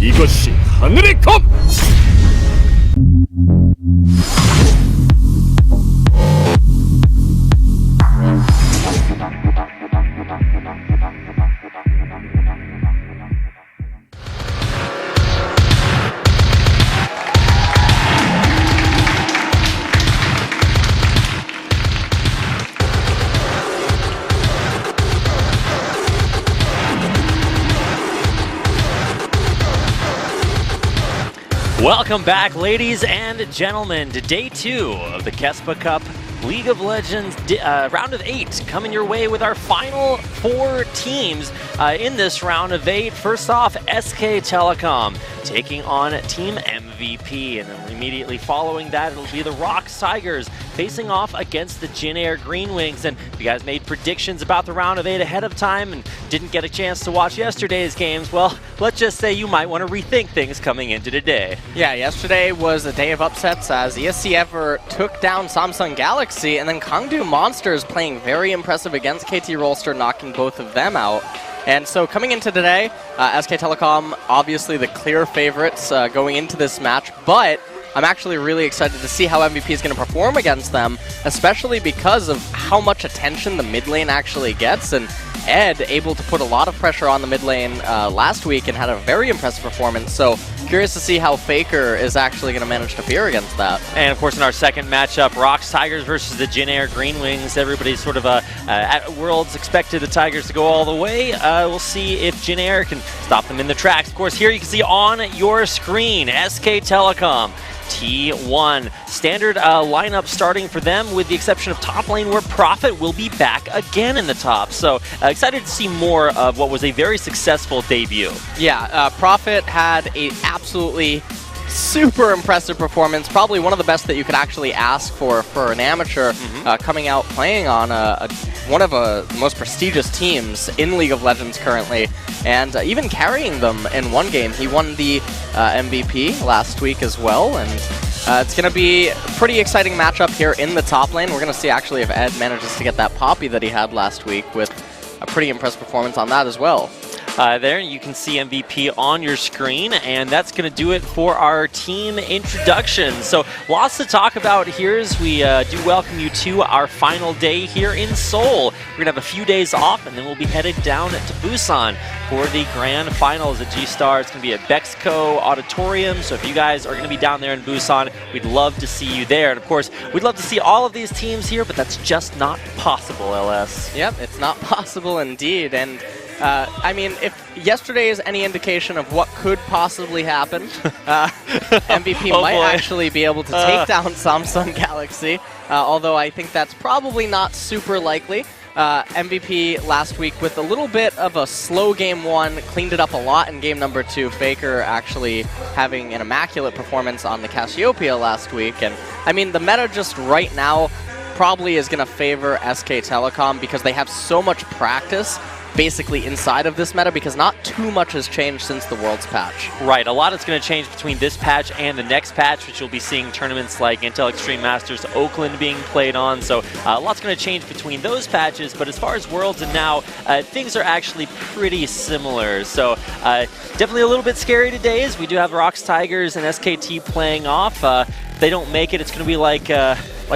이것이 하늘의 검! Welcome back, ladies and gentlemen, to day 2 of the KeSPA Cup League of Legends round of 8, coming your way with our final 4 teams in this round of 8. First off, SK Telecom taking on Team MVP, and then immediately following that, it'll be the Rocks Tigers facing off against the Jin Air Green Wings. And if you guys made predictions about the round of 8 ahead of time and didn't get a chance to watch yesterday's games, well, let's just say you might want to rethink things coming into today. Yeah, yesterday was a day of upsets as ESC Ever took down Samsung Galaxy, and then Kangdu Monsters playing very impressive against KT Rolster, knocking both of them out. And so coming into today, SK Telecom obviously the clear favorites going into this match, but I'm actually really excited to see how MVP is going to perform against them, especially because of how much attention the mid lane actually gets. And Ed able to put a lot of pressure on the mid lane last week and had a very impressive performance. So curious to see how Faker is actually going to manage to fare against that. And of course, in our second matchup, Rocks Tigers versus the Jin Air Green Wings. Everybody's sort of at Worlds expected the Tigers to go all the way. We'll see if Jin Air can stop them in the tracks. Of course, here you can see on your screen SK Telecom T1. Standard lineup starting for them, with the exception of top lane, where Prophet will be back again in the top. So excited to see more of what was a very successful debut. Yeah, Prophet had a absolutely super impressive performance, probably one of the best that you could actually ask for an amateur coming out playing on one of the most prestigious teams in League of Legends currently, and even carrying them in one game. He won the MVP last week as well, and it's going to be a pretty exciting matchup here in the top lane. We're going to see actually if Ed manages to get that Poppy that he had last week, with a pretty impressive performance on that as well. There you can see MVP on your screen, and that's going to do it for our team introduction. So lots to talk about here as we do welcome you to our final day here in Seoul. We're going to have a few days off, and then we'll be headed down to Busan for the grand finals at G-Star. It's going to be at Bexco Auditorium, so if you guys are going to be down there in Busan, we'd love to see you there. And of course, we'd love to see all of these teams here, but that's just not possible, LS. Yep, it's not possible indeed. And I mean, if yesterday is any indication of what could possibly happen, MVP might actually be able to take down Samsung Galaxy, although I think that's probably not super likely. MVP last week with a little bit of a slow game 1, cleaned it up a lot in game number 2. Faker actually having an immaculate performance on the Cassiopeia last week. And I mean, the meta just right now probably is going to favor SK Telecom because they have so much practice basically inside of this meta, because not too much has changed since the Worlds patch. Right, a lot is going to change between this patch and the next patch, which you'll be seeing tournaments like Intel Extreme Masters Oakland being played on, so a lot's going to change between those patches. But as far as Worlds and now, things are actually pretty similar. So definitely a little bit scary today, as we do have Rocks Tigers and SKT playing off. If they don't make it, it's going to be like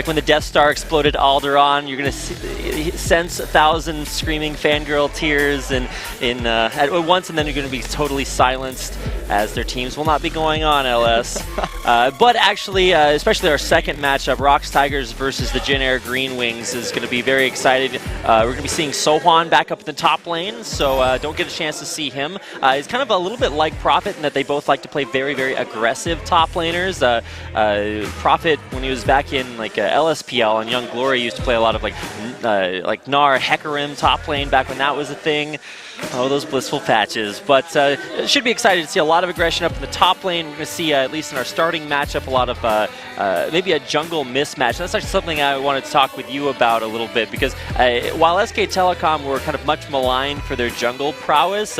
when the Death Star exploded Alderaan. You're going to sense 1,000 screaming fangirl tears at once, and then you're going to be totally silenced, as their teams will not be going on, LS. But actually, especially our second matchup, Rocks Tigers versus the Jin Air Green Wings, is going to be very excited. We're going to be seeing Sohwan back up in the top lane, so don't get a chance to see him. He's kind of a little bit like Prophet in that they both like to play very, very aggressive top laners. Prophet, when he was back in like LSPL and Young Glory, used to play a lot of like Gnar Hecarim top lane back when that was a thing. Oh, those blissful patches. But should be excited to see a lot of aggression up in the top lane. We're going to see, at least in our starting matchup, a lot of maybe a jungle mismatch. And that's actually something I wanted to talk with you about a little bit, because while SK Telecom were kind of much maligned for their jungle prowess,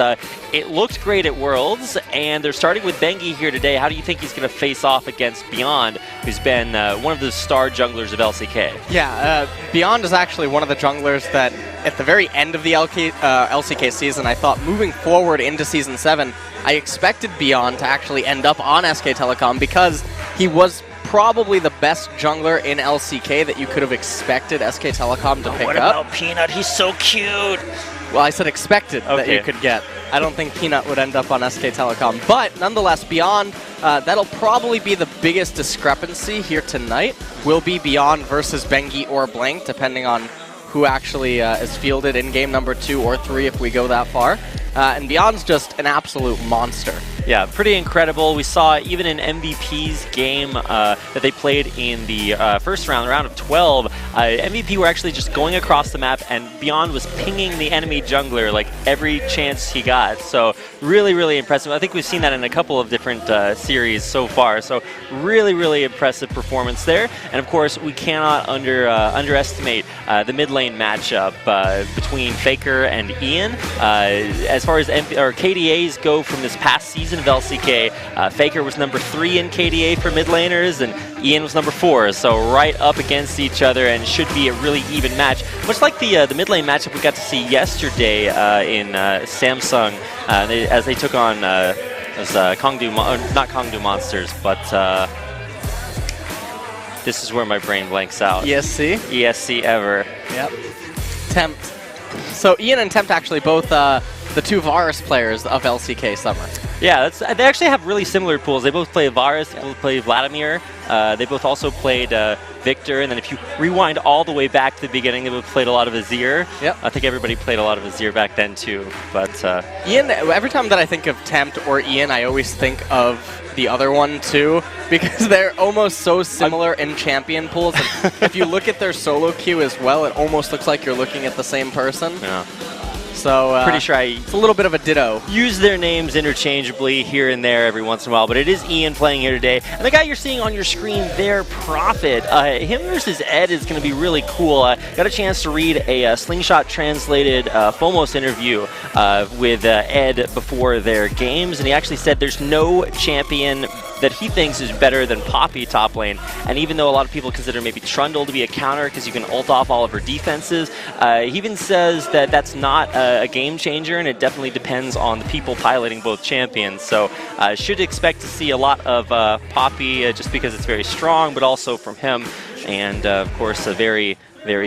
it looked great at Worlds, and they're starting with Bengi here today. How do you think he's going to face off against Beyond, who's been one of the star junglers of LCK? Yeah, Beyond is actually one of the junglers that at the very end of the LCK season, I thought moving forward into Season 7, I expected Beyond to actually end up on SK Telecom because he was probably the best jungler in LCK that you could have expected SK Telecom to pick up. What about Peanut? He's so cute! Well, I said expected that you could get. I don't think Peanut would end up on SK Telecom. But nonetheless, Beyond, that'll probably be the biggest discrepancy here tonight, will be Beyond versus Bengi or Blank, depending on who actually is fielded in game number 2 or 3 if we go that far. And Beyond's just an absolute monster. Yeah, pretty incredible. We saw even in MVP's game that they played in the first round of 12, MVP were actually just going across the map, and Beyond was pinging the enemy jungler like every chance he got. So really, really impressive. I think we've seen that in a couple of different series so far. So really, really impressive performance there. And of course, we cannot underestimate the mid lane matchup between Faker and Ian. As far as KDAs go from this past season of LCK, Faker was number 3 in KDA for mid laners, and Ian was number 4, so right up against each other, and should be a really even match. Much like the mid lane matchup we got to see yesterday in Samsung, as they took on not Kongdu Monsters, but this is where my brain blanks out. ESC? ESC ever. Yep. Tempt. So Ian and Tempt actually both the 2 Varus players of LCK Summer. Yeah, they actually have really similar pools. They both play Varus, they both play Vladimir. They both also played Victor, and then if you rewind all the way back to the beginning, they both played a lot of Azir. Yep. I think everybody played a lot of Azir back then too. But Ian, every time that I think of Tempt or Ian, I always think of the other one too, because they're almost so similar in champion pools. And if you look at their solo queue as well, it almost looks like you're looking at the same person. Yeah. So pretty sure it's a little bit of a ditto. Use their names interchangeably here and there every once in a while, but it is Ian playing here today. And the guy you're seeing on your screen there, Prophet, him versus Ed is going to be really cool. Got a chance to read a Slingshot translated FOMOS interview with Ed before their games, and he actually said there's no champion that he thinks is better than Poppy top lane. And even though a lot of people consider maybe Trundle to be a counter because you can ult off all of her defenses, he even says that that's not a game changer, and it definitely depends on the people piloting both champions. So should expect to see a lot of Poppy just because it's very strong, but also from him. And of course, a very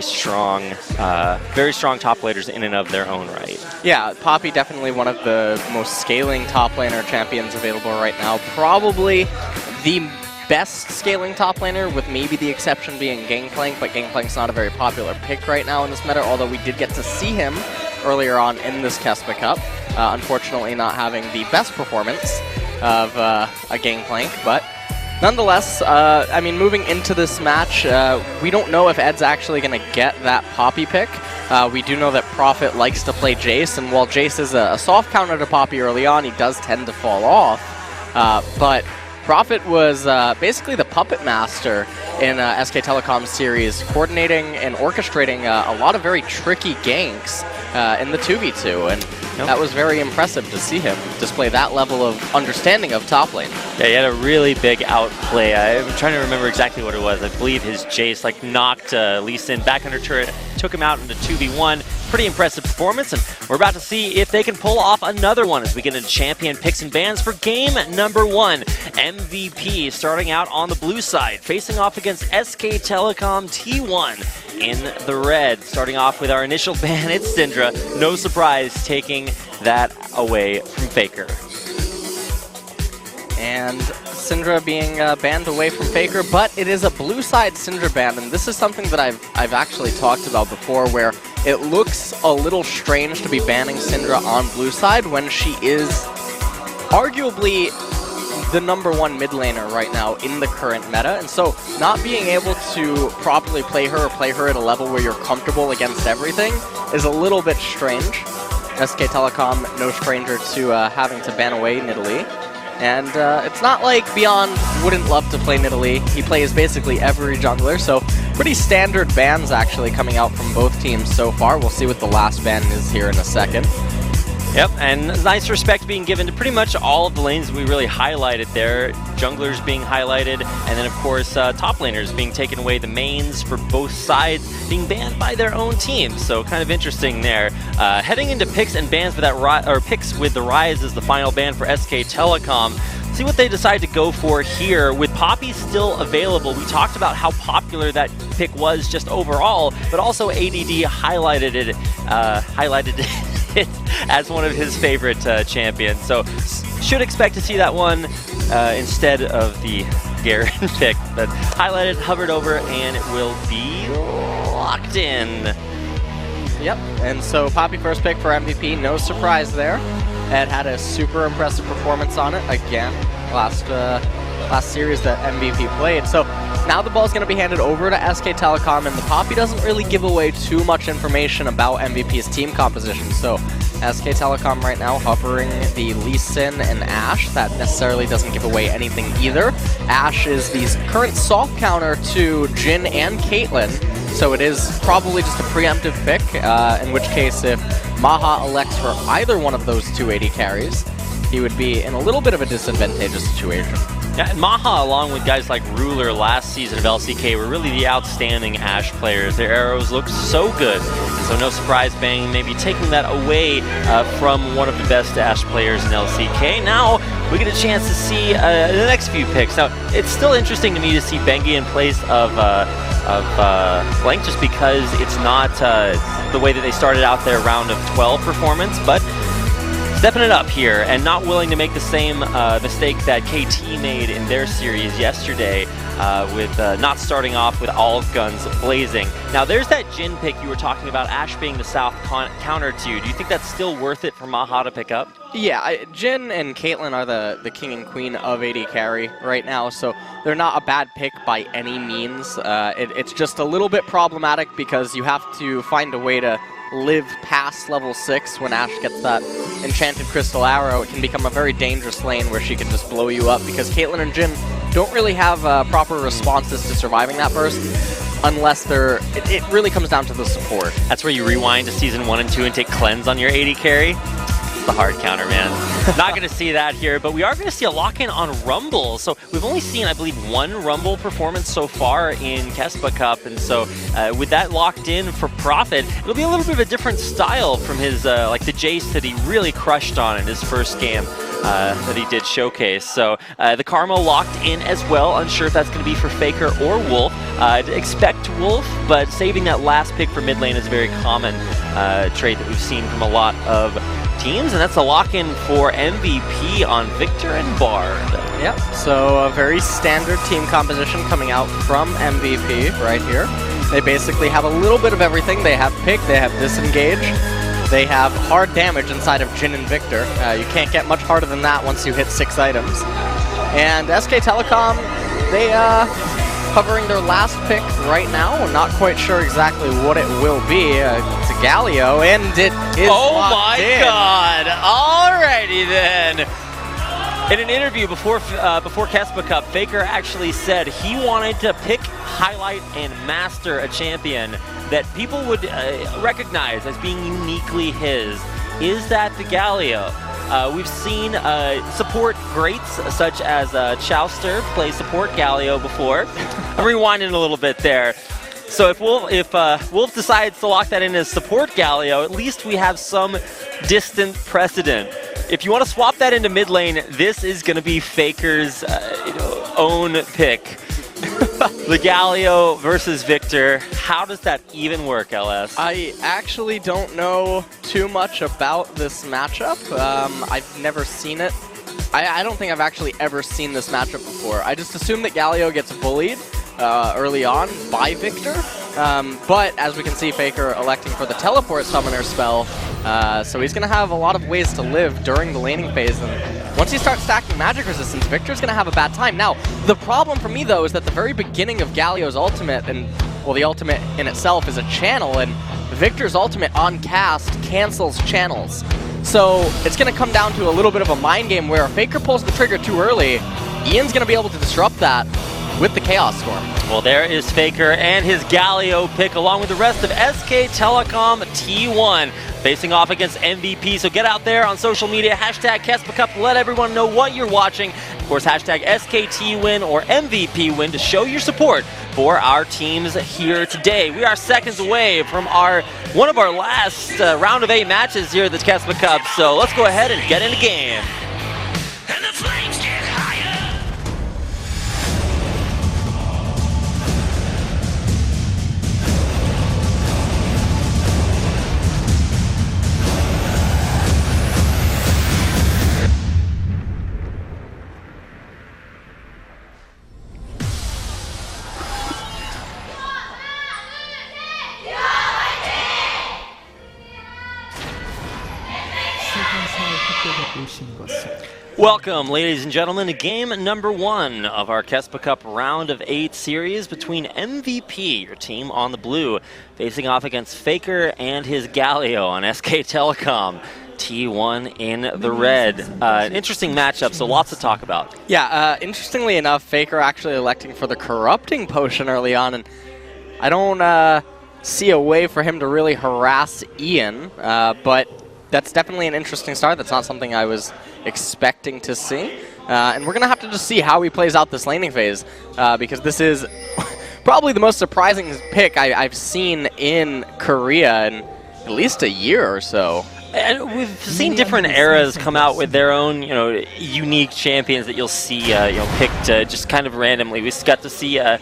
strong top laners in and of their own right. Yeah, Poppy definitely one of the most scaling top laner champions available right now. Probably the best scaling top laner, with maybe the exception being Gangplank, but Gangplank's not a very popular pick right now in this meta, although we did get to see him earlier on in this KeSPA Cup. Unfortunately not having the best performance of a Gangplank, but nonetheless, I mean, moving into this match, we don't know if Ed's actually going to get that Poppy pick. We do know that Prophet likes to play Jace, and while Jace is a soft counter to Poppy early on, he does tend to fall off. But Prophet was basically the puppet master in SK Telecom's series, coordinating and orchestrating a lot of very tricky ganks in the 2v2, and that was very impressive to see him display that level of understanding of top lane. Yeah, he had a really big outplay. I'm trying to remember exactly what it was. I believe his Jace knocked Lee Sin back under turret, took him out into 2v1. Pretty impressive performance, and we're about to see if they can pull off another one as we get into champion picks and bans for game number 1. MVP starting out on the blue side, facing off against SK Telecom T1 in the red. Starting off with our initial ban, it's Syndra. No surprise, taking that away from Faker. And Syndra being banned away from Faker, but it is a blue side Syndra ban, and this is something that I've actually talked about before, where it looks a little strange to be banning Syndra on blue side when she is arguably the #1 mid laner right now in the current meta, and so not being able to properly play her or play her at a level where you're comfortable against everything is a little bit strange. SK Telecom, no stranger to having to ban away Nidalee. And it's not like Beyond wouldn't love to play Nidalee. He plays basically every jungler, so pretty standard bans actually coming out from both teams so far. We'll see what the last ban is here in a second. Yep, and nice respect being given to pretty much all of the lanes we really highlighted there. Junglers being highlighted, and then of course top laners being taken away. The mains for both sides being banned by their own teams, so kind of interesting there. Heading into picks and bans with that picks with the Rise as the final ban for SK Telecom. See what they decide to go for here. With Poppy still available, we talked about how popular that pick was just overall, but also ADD highlighted it as one of his favorite champions. So should expect to see that one instead of the Garen pick. But highlighted, hovered over, and it will be locked in. Yep, and so Poppy first pick for MVP, no surprise there. Ed had a super impressive performance on it again last series that MVP played. So now the ball's going to be handed over to SK Telecom, and the Poppy doesn't really give away too much information about MVP's team composition. So SK Telecom right now hovering the Lee Sin and Ashe. That necessarily doesn't give away anything either. Ashe is the current soft counter to Jhin and Caitlyn, so it is probably just a preemptive pick, in which case if Maha elects for either one of those two AD carries, he would be in a little bit of a disadvantageous situation. Yeah, and Maha, along with guys like Ruler last season of LCK, were really the outstanding Ashe players. Their arrows looked so good, and so no surprise Bang maybe taking that away from one of the best Ashe players in LCK. Now we get a chance to see the next few picks. Now it's still interesting to me to see Bengi in place of Blank, just because it's not the way that they started out their round of 12 performance, but stepping it up here and not willing to make the same mistake that KT made in their series yesterday with not starting off with all guns blazing. Now there's that Jhin pick you were talking about, Ashe being the south counter to. Do you think that's still worth it for Maha to pick up? Yeah, Jhin and Caitlyn are the king and queen of AD carry right now, so they're not a bad pick by any means. It's just a little bit problematic because you have to find a way to live past level 6 when Ashe gets that enchanted crystal arrow. It can become a very dangerous lane where she can just blow you up, because Caitlyn and Jhin don't really have proper responses to surviving that burst unless it really comes down to the support. That's where you rewind to Season 1 and 2 and take Cleanse on your AD carry. The hard counter, man. Not going to see that here, but we are going to see a lock-in on Rumble. So we've only seen, I believe, one Rumble performance so far in KeSPA Cup, and so with that locked in for Prophet, it'll be a little bit of a different style from his, like the Jace that he really crushed on in his first game that he did showcase. So the Karma locked in as well. Unsure if that's going to be for Faker or Wolf. I'd expect Wolf, but saving that last pick for mid lane is a very common trait that we've seen from a lot of teams, and that's a lock-in for MVP on Victor and Bard. Yep, so a very standard team composition coming out from MVP right here. They basically have a little bit of everything. They have pick, they have disengage, they have hard damage inside of Jhin and Victor. You can't get much harder than that once you hit 6 items. And SK Telecom, they covering their last pick right now. I'm not quite sure exactly what it will be. It's a Galio, and it is locked in. God! Alrighty then. In an interview before KeSPA Cup, Faker actually said he wanted to pick, highlight, and master a champion that people would recognize as being uniquely his. Is that the Galio? We've seen support greats such as Chowster play support Galio before. I'm rewinding a little bit there. So if Wolf decides to lock that in as support Galio, at least we have some distant precedent. If you want to swap that into mid lane, this is going to be Faker's own pick. The Galio versus Victor. How does that even work, LS? I actually don't know too much about this matchup. I've never seen it. I don't think I've actually ever seen this matchup before. I just assume that Galio gets bullied early on by Victor. But as we can see, Faker electing for the teleport summoner spell. So he's going to have a lot of ways to live during the laning phase. And once he starts stacking magic resistance, Victor's going to have a bad time. Now, the problem for me, though, is that the very beginning of Galio's ultimate, and well, the ultimate in itself is a channel, and Victor's ultimate on cast cancels channels. So it's going to come down to a little bit of a mind game where if Faker pulls the trigger too early, Ian's going to be able to disrupt that. with the Chaos Storm. Well, there is Faker and his Galio pick, along with the rest of SK Telecom T1, facing off against MVP. So get out there on social media, hashtag KeSPA Cup, let everyone know what you're watching. Of course, hashtag SKT win or MVP win to show your support for our teams here today. We are seconds away from one of our last round of 8 matches here at the KeSPA Cup. So let's go ahead and get into game. And the flames get higher. Welcome, ladies and gentlemen, to game number 1 of our KeSPA Cup round of 8 series between MVP, your team on the blue, facing off against Faker and his Galio on SK Telecom. T1 in the red. An interesting matchup, so lots to talk about. Yeah, interestingly enough, Faker actually electing for the Corrupting Potion early on, and I don't see a way for him to really harass Ian, but that's definitely an interesting start. That's not something I was expecting to see. And we're going to have to just see how he plays out this laning phase, because this is probably the most surprising pick I've seen in Korea in at least a year or so. And we've seen different eras come out with their own, unique champions that you'll see, picked just kind of randomly. We got to see a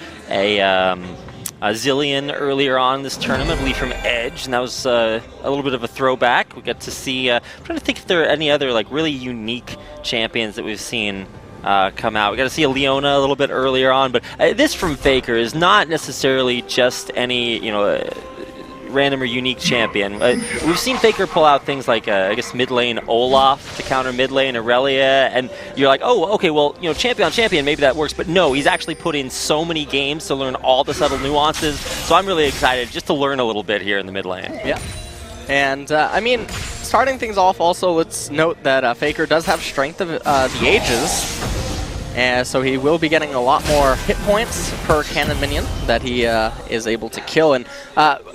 Zillion earlier on in this tournament, I believe from Edge, and that was a little bit of a throwback. We got to see, I'm trying to think if there are any other really unique champions that we've seen come out. We got to see a Leona a little bit earlier on, but this from Faker is not necessarily just any, random or unique champion. We've seen Faker pull out things like, I guess, mid lane Olaf to counter mid lane Aurelia, and you're like, oh, okay, well, champion on champion, maybe that works, but no, he's actually put in so many games to learn all the subtle nuances, so I'm really excited just to learn a little bit here in the mid lane. Yeah, and I mean, starting things off also, let's note that Faker does have Strength of the Ages, and so he will be getting a lot more hit points per cannon minion that he is able to kill. And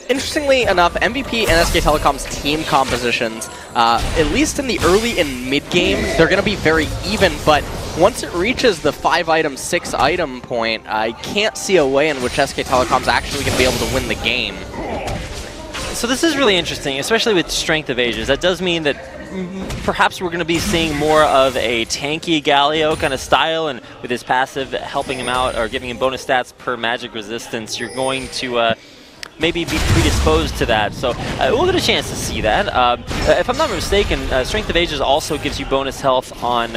interestingly enough, MVP and SK Telecom's team compositions, at least in the early and mid-game, they're going to be very even, but once it reaches the 5-item, 6-item point, I can't see a way in which SK Telecom's actually going to be able to win the game. So this is really interesting, especially with Strength of Ages. That does mean that perhaps we're going to be seeing more of a tanky Galio kind of style, and with his passive helping him out or giving him bonus stats per magic resistance, you're going to maybe be predisposed to that. So we'll get a chance to see that. If I'm not mistaken, Strength of Ages also gives you bonus health on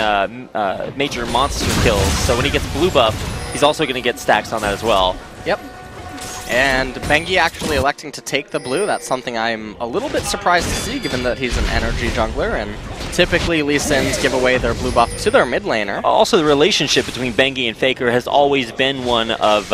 major monster kills. So when he gets blue buff, he's also going to get stacks on that as well. Yep. And Bengi actually electing to take the blue. That's something I'm a little bit surprised to see, given that he's an energy jungler, and typically Lee Sins give away their blue buff to their mid laner. Also, the relationship between Bengi and Faker has always been one of,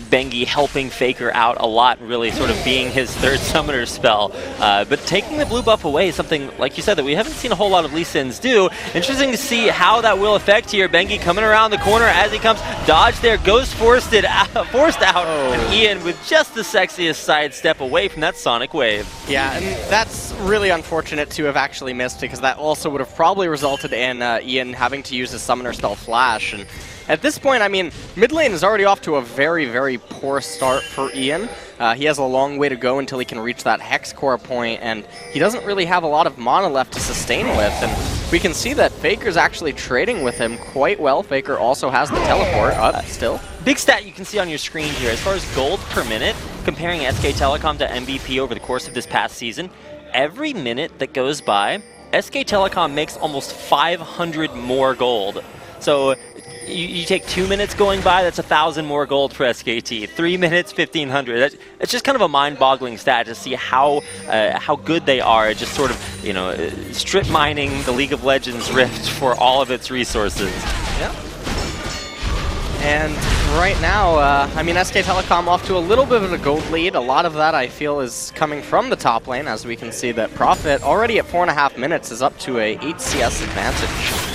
Bengi helping Faker out a lot, really sort of being his third summoner spell. But taking the blue buff away is something, like you said, that we haven't seen a whole lot of Lee Sins do. Interesting to see how that will affect here. Bengi coming around the corner as he comes. Dodge there, Ghost forced out. Oh. And Ian with just the sexiest sidestep away from that Sonic Wave. Yeah, and that's really unfortunate to have actually missed, because that also would have probably resulted in Ian having to use his summoner spell Flash. And at this point, I mean, mid lane is already off to a very, very poor start for Ian. He has a long way to go until he can reach that Hex Core point, and he doesn't really have a lot of mana left to sustain with. And we can see that Faker's actually trading with him quite well. Faker also has the teleport up still. Big stat you can see on your screen here, as far as gold per minute, comparing SK Telecom to MVP over the course of this past season, every minute that goes by, SK Telecom makes almost 500 more gold. So you take 2 minutes going by, that's 1,000 more gold for SKT. 3 minutes, 1,500. It's just kind of a mind-boggling stat to see how good they are at just sort of, strip mining the League of Legends Rift for all of its resources. Yeah. And right now, I mean, SK Telecom off to a little bit of a gold lead. A lot of that, I feel, is coming from the top lane, as we can see that Prophet, already at 4.5 minutes, is up to a 8 CS advantage.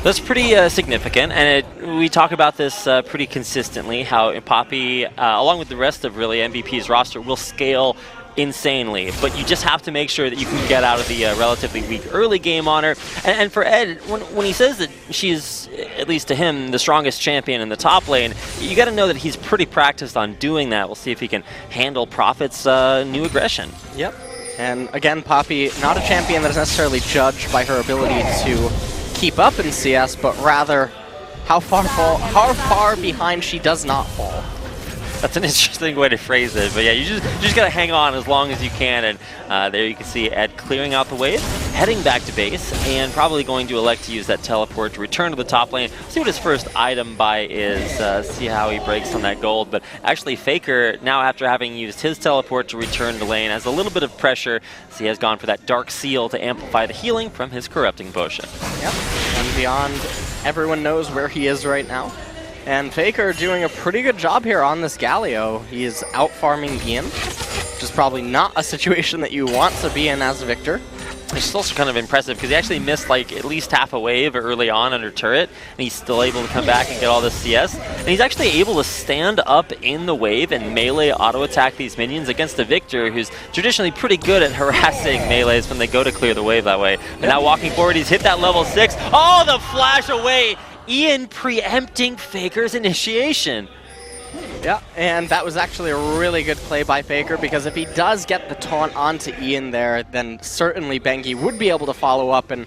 That's pretty significant, and we talk about this pretty consistently, how Poppy, along with the rest of really MVP's roster, will scale insanely, but you just have to make sure that you can get out of the relatively weak early game on her. And for Ed, when he says that she's, at least to him, the strongest champion in the top lane, you got to know that he's pretty practiced on doing that. We'll see if he can handle Prophet's new aggression. Yep. And again, Poppy, not a champion that is necessarily judged by her ability to keep up in CS, but rather how far behind she does not fall. That's an interesting way to phrase it, but yeah, you just gotta hang on as long as you can, and there you can see Ed clearing out the wave, heading back to base, and probably going to elect to use that teleport to return to the top lane. See what his first item buy is, see how he breaks on that gold, but actually Faker, now after having used his teleport to return to lane, has a little bit of pressure, so he has gone for that Dark Seal to amplify the healing from his Corrupting Potion. Yep, and beyond, everyone knows where he is right now. And Faker doing a pretty good job here on this Galio. He is out-farming Ian, which is probably not a situation that you want to be in as Victor. Which is also kind of impressive because he actually missed like at least half a wave early on under turret, and he's still able to come back and get all this CS. And he's actually able to stand up in the wave and melee auto-attack these minions against a Victor who's traditionally pretty good at harassing melees when they go to clear the wave that way. But now walking forward, he's hit that level 6. Oh, the flash away! Ian preempting Faker's initiation. Yeah, and that was actually a really good play by Faker, because if he does get the taunt onto Ian there, then certainly Bengi would be able to follow up and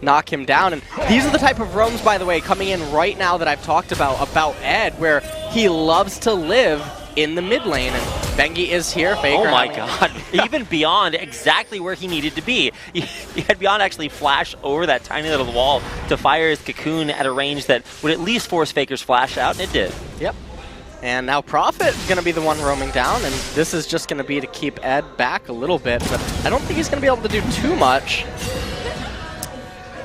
knock him down. And these are the type of roams, by the way, coming in right now that I've talked about Ed, where he loves to live in the mid lane, and Bengi is here. Faker, oh my god, even Beyond exactly where he needed to be. You had Beyond actually flash over that tiny little wall to fire his cocoon at a range that would at least force Faker's flash out, and it did. Yep. And now Prophet is going to be the one roaming down, and this is just going to be to keep Ed back a little bit, but I don't think he's going to be able to do too much.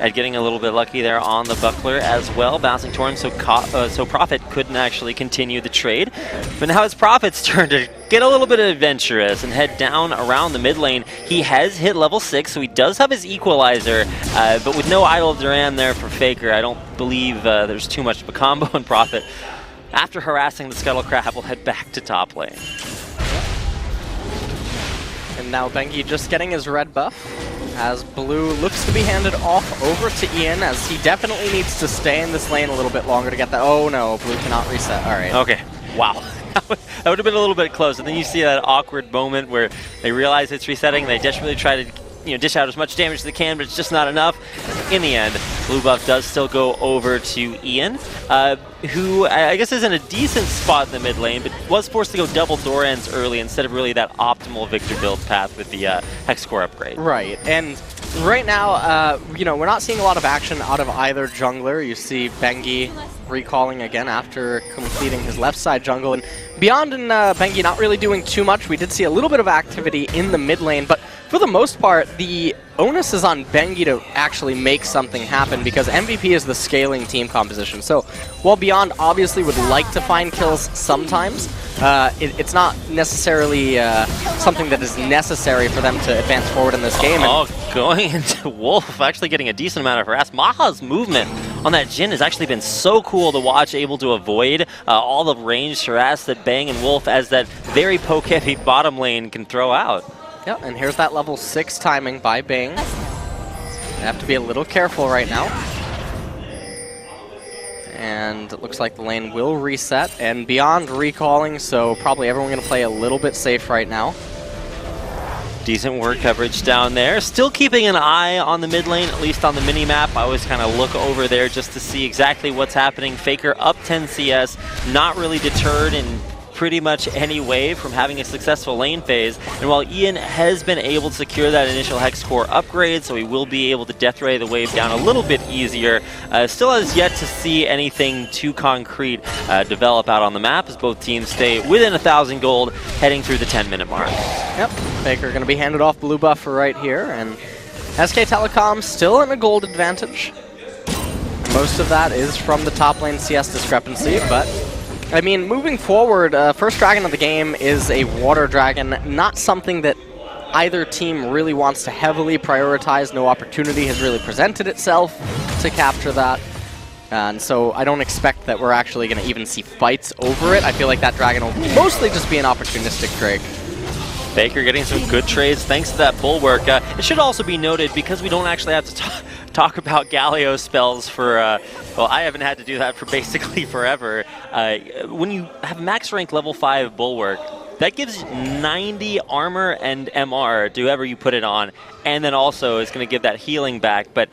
Ed getting a little bit lucky there on the buckler as well, bouncing toward him, so Prophet couldn't actually continue the trade. But now it's Prophet's turn to get a little bit adventurous and head down around the mid lane. He has hit level 6, so he does have his equalizer, but with no idle Duran there for Faker, I don't believe there's too much of a combo in Prophet. After harassing the Scuttlecrab, we'll head back to top lane. And now Bengi just getting his red buff, as Blue looks to be handed off over to Ian, as he definitely needs to stay in this lane a little bit longer to get that. Oh no, Blue cannot reset. All right. Okay. Wow. That would have been a little bit close. And then you see that awkward moment where they realize it's resetting. They desperately try to dish out as much damage as they can, but it's just not enough. In the end, blue buff does still go over to Ian, who I guess is in a decent spot in the mid lane, but was forced to go double Dorans early instead of really that optimal Victor build path with the Hex Core upgrade. Right, and right now, we're not seeing a lot of action out of either jungler. You see Bengi recalling again after completing his left side jungle, and Beyond and Bengi not really doing too much. We did see a little bit of activity in the mid lane, but for the most part, the onus is on Bengi to actually make something happen, because MVP is the scaling team composition. So while Beyond obviously would like to find kills sometimes, it's not necessarily something that is necessary for them to advance forward in this game. Oh, going into Wolf, actually getting a decent amount of harass. Maha's movement on that Jhin has actually been so cool to watch, able to avoid all the ranged harass that Bang and Wolf, as that very poke-heavy bottom lane, can throw out. Yeah, and here's that level 6 timing by Bang. You have to be a little careful right now. And it looks like the lane will reset, and Beyond recalling, so probably everyone going to play a little bit safe right now. Decent ward coverage down there. Still keeping an eye on the mid lane, at least on the mini-map. I always kind of look over there just to see exactly what's happening. Faker up 10 CS, not really deterred in pretty much any way from having a successful lane phase. And while Ian has been able to secure that initial Hex Core upgrade, so he will be able to death ray the wave down a little bit easier, still has yet to see anything too concrete develop out on the map, as both teams stay within 1,000 gold heading through the 10-minute mark. Yep, Faker going to be handed off blue buff for right here, and SK Telecom still in a gold advantage. Most of that is from the top lane CS discrepancy, but I mean, moving forward, first dragon of the game is a water dragon, not something that either team really wants to heavily prioritize. No opportunity has really presented itself to capture that. And so I don't expect that we're actually going to even see fights over it. I feel like that dragon will mostly just be an opportunistic Drake. Faker getting some good trades thanks to that bulwark. It should also be noted, because we don't actually have to talk about Galio spells for, well, I haven't had to do that for basically forever. When you have max rank level 5 bulwark, that gives 90 armor and MR to whoever you put it on, and then also it's going to give that healing back. But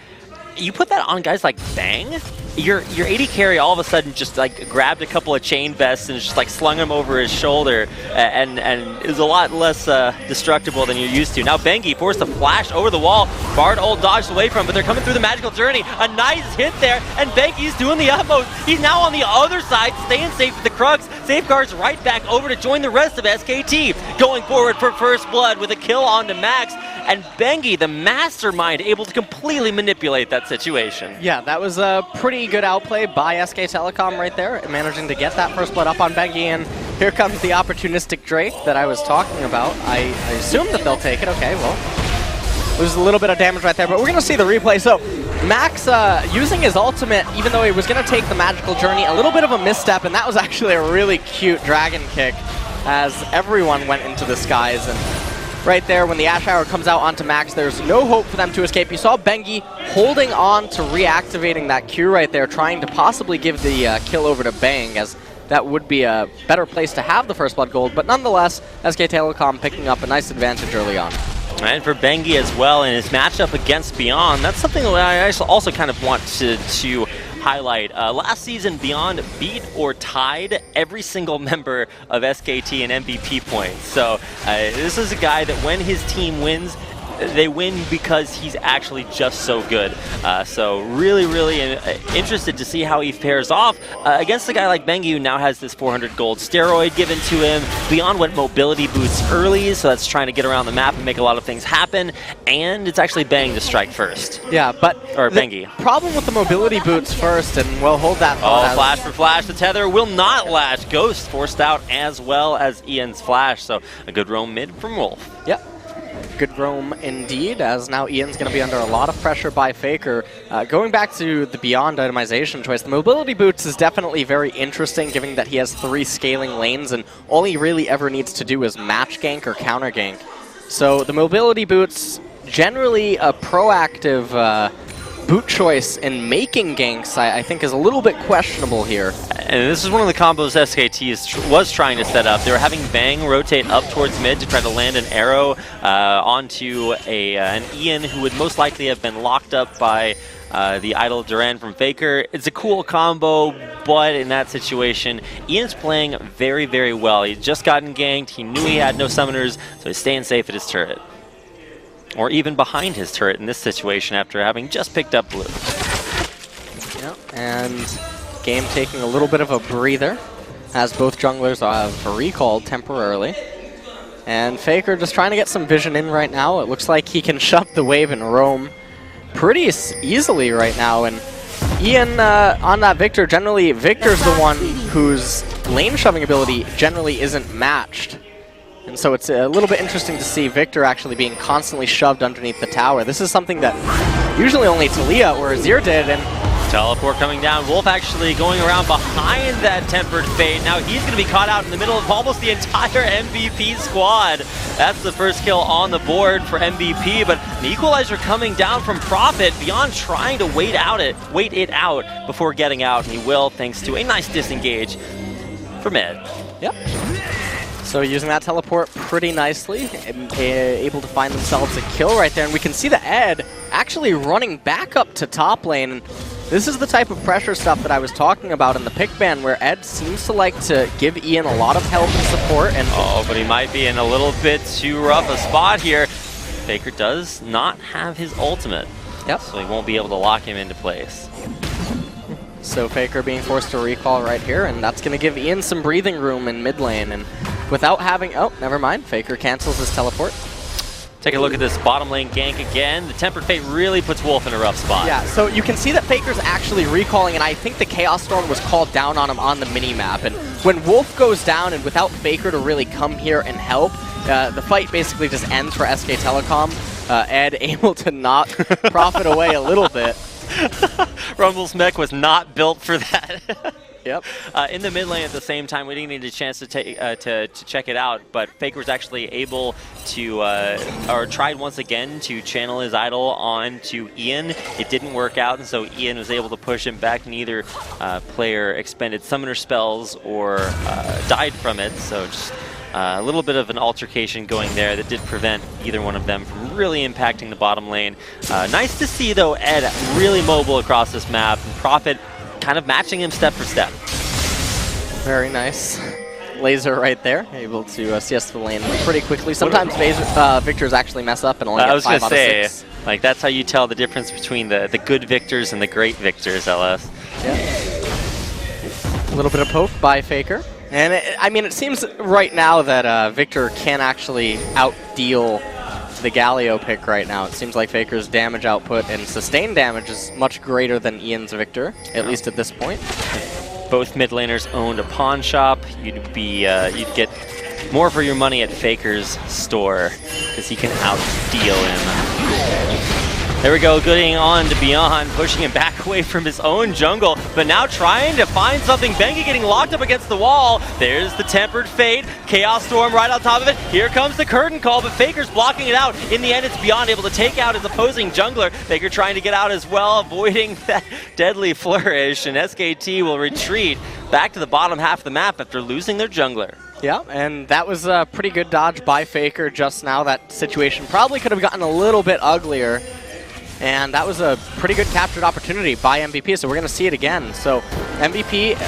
you put that on guys like Bang, your AD carry all of a sudden just like grabbed a couple of chain vests and just like slung them over his shoulder, and is a lot less destructible than you're used to. Now Bengi forced to flash over the wall. Bard ult dodged away from him, but they're coming through the magical journey. A nice hit there, and Bengi's doing the utmost. He's now on the other side, staying safe with the Crux. Safeguards right back over to join the rest of SKT. Going forward for first blood with a kill onto Max. And Bengi, the mastermind, able to completely manipulate that situation. Yeah, that was a pretty good outplay by SK Telecom right there, managing to get that first blood up on Bengi. And here comes the opportunistic Drake that I was talking about. I assume that they'll take it. Okay, well, there's a little bit of damage right there, but we're going to see the replay. So Max using his ultimate, even though he was going to take the magical journey, a little bit of a misstep, and that was actually a really cute dragon kick as everyone went into the skies. And right there, when the Ash Hour comes out onto Max, there's no hope for them to escape. You saw Bengi holding on to reactivating that Q right there, trying to possibly give the kill over to Bang, as that would be a better place to have the first blood gold. But nonetheless, SK Telecom picking up a nice advantage early on. And for Bengi as well, in his matchup against Beyond, that's something that I also kind of want to highlight. Last season, Beyond beat or tied every single member of SKT in MVP points. So this is a guy that when his team wins, they win because he's actually just so good. So really, really interested to see how he fares off against a guy like Bengi, who now has this 400 gold steroid given to him. Beyond went mobility boots early, so that's trying to get around the map and make a lot of things happen. And it's actually Bang to strike first. Yeah, but or Bengi. Problem with the mobility boots first, and we'll hold that thought. Oh, flash for flash. The tether will not lash. Ghost forced out as well as Ian's flash. So a good roam mid from Wolf. Yep. Good roam indeed, as now Ian's going to be under a lot of pressure by Faker. Going back to the Beyond itemization choice, the mobility boots is definitely very interesting, given that he has 3 scaling lanes, and all he really ever needs to do is match gank or counter gank. So the mobility boots, generally a proactive boot choice in making ganks, I think is a little bit questionable here. And this is one of the combos SKT was trying to set up. They were having Bang rotate up towards mid to try to land an arrow onto an Ian who would most likely have been locked up by the idle Duran from Faker. It's a cool combo, but in that situation, Ian's playing very, very well. He'd just gotten ganked, he knew he had no summoners, so he's staying safe at his turret. Or even behind his turret in this situation after having just picked up blue. Yep, and game taking a little bit of a breather as both junglers have recalled temporarily. And Faker just trying to get some vision in right now. It looks like he can shove the wave and roam pretty easily right now. And Ian on that Victor, generally Victor's the one whose lane shoving ability generally isn't matched. And so it's a little bit interesting to see Victor actually being constantly shoved underneath the tower. This is something that usually only Talia or Azir did, and teleport coming down. Wolf actually going around behind that Tempered Fate. Now he's going to be caught out in the middle of almost the entire MVP squad. That's the first kill on the board for MVP, but the equalizer coming down from Prophet. Beyond trying to wait it out before getting out, and he will, thanks to a nice disengage for mid. Yep. So using that teleport pretty nicely, able to find themselves a kill right there. And we can see the Ed actually running back up to top lane. And this is the type of pressure stuff that I was talking about in the pick ban, where Ed seems to like to give Ian a lot of help and support. And oh, but he might be in a little bit too rough a spot here. Faker does not have his ultimate. Yep. So he won't be able to lock him into place. So Faker being forced to recall right here, and that's going to give Ian some breathing room in mid lane. And without having... Oh, never mind. Faker cancels his teleport. Take a look at this bottom lane gank again. The Tempered Fate really puts Wolf in a rough spot. Yeah, so you can see that Faker's actually recalling, and I think the Chaos Storm was called down on him on the mini-map. And when Wolf goes down, and without Faker to really come here and help, the fight basically just ends for SK Telecom. Ed able to knock Prophet away a little bit. Rumble's mech was not built for that. Yep. In the mid lane at the same time, we didn't need a chance to take to check it out, but Faker was actually able to, or tried once again to channel his idol onto Ian. It didn't work out, and so Ian was able to push him back. Neither player expended summoner spells or died from it, so just a little bit of an altercation going there that did prevent either one of them from really impacting the bottom lane. Nice to see, though, Ed really mobile across this map, and Prophet kind of matching him step for step. Very nice. Laser right there, able to CS the lane pretty quickly. Sometimes Victors actually mess up and only get 5 out of 6. Like, that's how you tell the difference between the good Victors and the great Victors, LS. Yeah. A little bit of poke by Faker. And I mean, it seems right now that Victor can actually outdeal the Galio pick right now. It seems like Faker's damage output and sustained damage is much greater than Ian's Victor, at least at this point. Both mid laners owned a pawn shop. You'd get more for your money at Faker's store because he can outdeal him. There we go, getting on to Beyond, pushing him back away from his own jungle, but now trying to find something. Bengi getting locked up against the wall. There's the Tempered Fate. Chaos Storm right on top of it. Here comes the Curtain Call, but Faker's blocking it out. In the end, it's Beyond able to take out his opposing jungler. Faker trying to get out as well, avoiding that deadly flourish, and SKT will retreat back to the bottom half of the map after losing their jungler. Yeah, and that was a pretty good dodge by Faker just now. That situation probably could have gotten a little bit uglier. And that was a pretty good captured opportunity by MVP, so we're going to see it again. So MVP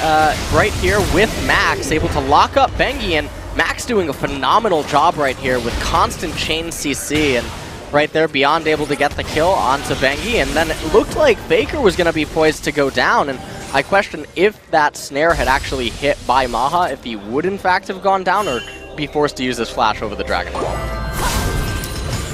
right here with Max, able to lock up Bengi, and Max doing a phenomenal job right here with constant chain CC, and right there Beyond able to get the kill onto Bengi, and then it looked like Faker was going to be poised to go down, and I question if that snare had actually hit by Maha, if he would in fact have gone down or be forced to use his flash over the Dragon Ball.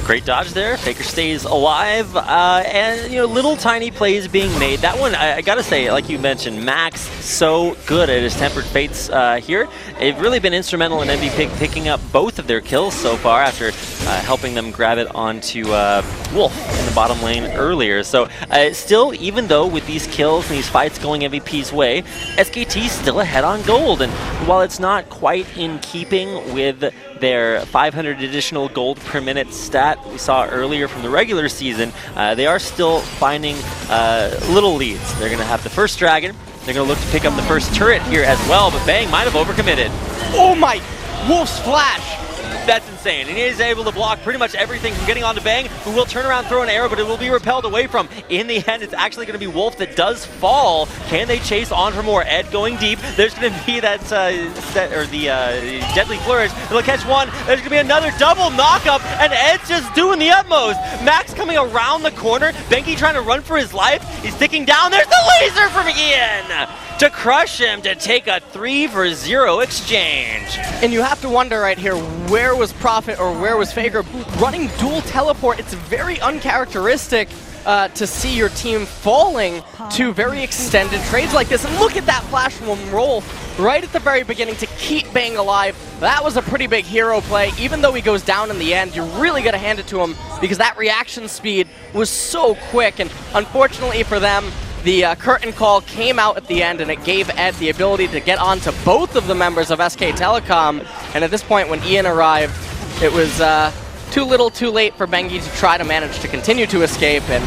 Great dodge there. Faker stays alive, and little tiny plays being made. That one, I gotta say, like you mentioned, Max so good at his Tempered Fates here. They've really been instrumental in MVP picking up both of their kills so far after helping them grab it onto Wolf in the bottom lane earlier. So still, even though with these kills and these fights going MVP's way, SKT still ahead on gold. And while it's not quite in keeping with their 500 additional gold per minute stat we saw earlier from the regular season, they are still finding little leads. They're going to have the first dragon. They're going to look to pick up the first turret here as well, but Bang might have overcommitted. Oh my! Wolf's flash! That's insane. And he is able to block pretty much everything from getting onto Bang, who will turn around, throw an arrow, but it will be repelled away from. In the end, it's actually going to be Wolf that does fall. Can they chase on for more? Ed going deep. There's going to be that deadly flourish. They'll catch one. There's going to be another double knockup, and Ed's just doing the utmost. Max coming around the corner. Bengi trying to run for his life. He's sticking down. There's the laser from Ian to crush him, to take a 3-for-0 exchange. And you have to wonder right here, where was Prophet or where was Faker running dual teleport? It's very uncharacteristic to see your team falling to very extended trades like this. And look at that flash from Roll right at the very beginning to keep Bang alive. That was a pretty big hero play. Even though he goes down in the end, you're really going to hand it to him because that reaction speed was so quick. And unfortunately for them, the curtain call came out at the end, and it gave Ed the ability to get onto both of the members of SK Telecom. And at this point, when Ian arrived, it was too little too late for Bengi to try to manage to continue to escape. And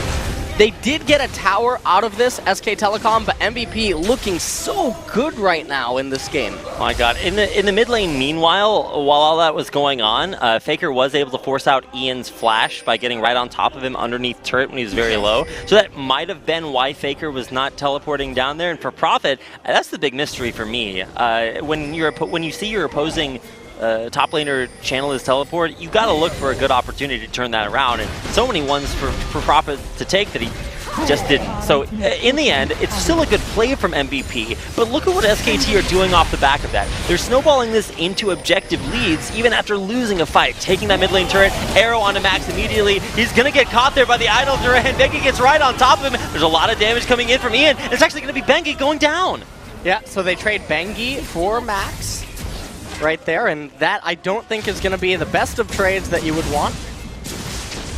they did get a tower out of this, SK Telecom, but MVP looking so good right now in this game. Oh my god. In the mid lane, meanwhile, while all that was going on, Faker was able to force out Ian's flash by getting right on top of him underneath turret when he was very low. So that might have been why Faker was not teleporting down there. And for Prophet, that's the big mystery for me. When you see your opposing top laner channel his teleport, you got to look for a good opportunity to turn that around, and so many ones for Prophet to take that he just didn't. So in the end, it's still a good play from MVP, but look at what SKT are doing off the back of that. They're snowballing this into objective leads even after losing a fight, taking that mid lane turret, arrow onto Max immediately. He's going to get caught there by the idol, and Bengi gets right on top of him. There's a lot of damage coming in from Ian. It's actually going to be Bengi going down. Yeah, so they trade Bengi for Max right there, and that I don't think is going to be the best of trades that you would want.